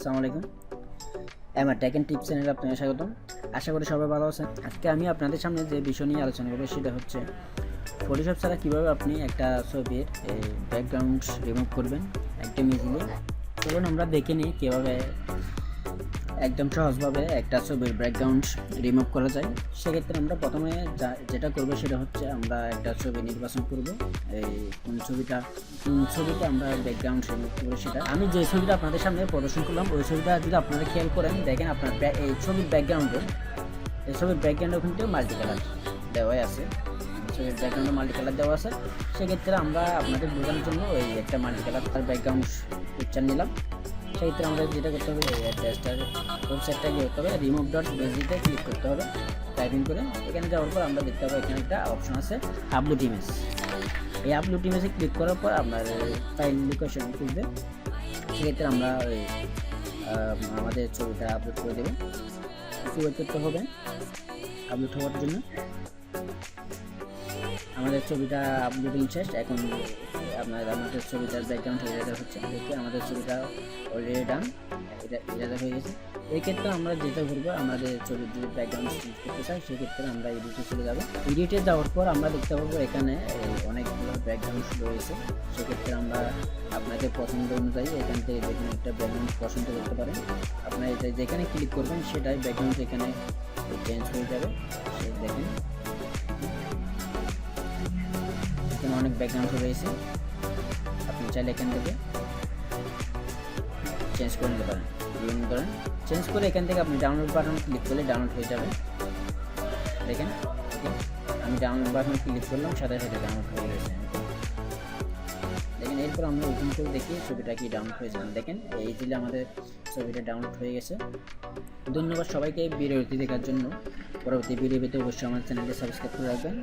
আসসালামু আলাইকুম। আমার টেক এন্ড টিপস চ্যানেলে আপনাদের স্বাগতম। আশা করি সবাই ভালো আছেন। আজকে আমি আপনাদের সামনে যে বিষয় নিয়ে আলোচনা করব সেটা হচ্ছে ফটোশপ ছাড়া কীভাবে আপনি একটা ছবির ব্যাকগ্রাউন্ড রিমুভ করবেন একদম ইজিলি। চলুন আমরা দেখে নিই কীভাবে একদম সহজভাবে একটা ছবির ব্যাকগ্রাউন্ড রিমুভ করা যায়। সেক্ষেত্রে আমরা প্রথমে যেটা করব সেটা হচ্ছে আমরা একটা ছবি নির্বাচন করব। এই কোন ছবিটা আমরা ব্যাকগ্রাউন্ড রিমুভ করবো সেটা আমি যে ছবিটা আপনাদের সামনে প্রদর্শন করলাম ওই ছবিটা যদি আপনারা খেয়াল করেন দেখেন আপনার এই ছবির ব্যাকগ্রাউন্ডে কিন্তু মাল্টি কালার দেওয়াই আছে। ছবির ব্যাকগ্রাউন্ডে মাল্টি কালার দেওয়া আছে। সেক্ষেত্রে আমরা আপনাদের বোঝানোর জন্য ওই একটা মাল্টি কালার তার ব্যাকগ্রাউন্ড পিকচার নিলাম। সেক্ষেত্রে আমাদের যেটা করতে হবে এই অ্যাড্রেসটার ওয়েবসাইটটা গিয়ে করতে হবে remove.bgতে ক্লিক করতে হবে। টাইপিং করে এখানে যাওয়ার পর আমরা দেখতে পাবো এখানে একটা অপশন আছে আপলোড ইমেজ। এই আপলোড ইমেজে ক্লিক করার পর আপনার ফাইল লোকেশন খুঁজবে। সেক্ষেত্রে আমরা ওই আমাদের ছবিটা আপলোড করে দেবো। একটু ওয়েট করতে হবে আপলোড হওয়ার জন্য। আমাদের ছবিটা আপলোডিং শেষ। এখন আমাদের ছবিটার ব্যাকগ্রাউন্ড ইরেজার হচ্ছে। দেখে আমাদের ছবিটা অলরেডি ডান, এটা ইরেজার হয়ে গেছে। এই ক্ষেত্রে আমরা যেটা করবো আমাদের ছবির যদি ব্যাকগ্রাউন্ড চেঞ্জ করতে চাই সেক্ষেত্রে আমরা এডিটে চলে যাবো। এডিটে যাওয়ার পর আমরা দেখতে পাবো এখানে অনেকগুলো ব্যাকগ্রাউন্ড রয়েছে। সেক্ষেত্রে আমরা আপনাদের পছন্দ অনুযায়ী এখান থেকে যেখানে একটা ব্যাকগ্রাউন্ড পছন্দ করতে পারেন। আপনার এটা যেখানে ক্লিক করবেন সেটাই ব্যাকগ্রাউন্ড এখানে চেঞ্জ হয়ে যাবে। দেখেন এখানে অনেক ব্যাকগ্রাউন্ড রয়েছে। আপনি চাইলে এখান থেকে চেঞ্জ করে নিতে পারেন। বিভিন্ন ধরেন চেঞ্জ করে এখান থেকে আপনি ডাউনলোড বাটন ক্লিক করলে ডাউনলোড হয়ে যাবে। দেখেন আমি ডাউনলোড বাটন ক্লিক করলাম, সাথে সাথে ডাউনলোড হয়ে গেছে। দেখেন এরপর আমরা ওপেন করে দেখি ছবিটা কি ডাউনলোড হয়েছে। দেখেন ইজিলি আমাদের ছবিটা ডাউনলোড হয়ে গেছে। ধন্যবাদ সবাইকে ভিডিওটি দেখার জন্য। পরবর্তী ভিডিও পেতে অবশ্যই আমার চ্যানেলটি সাবস্ক্রাইব করে রাখবেন।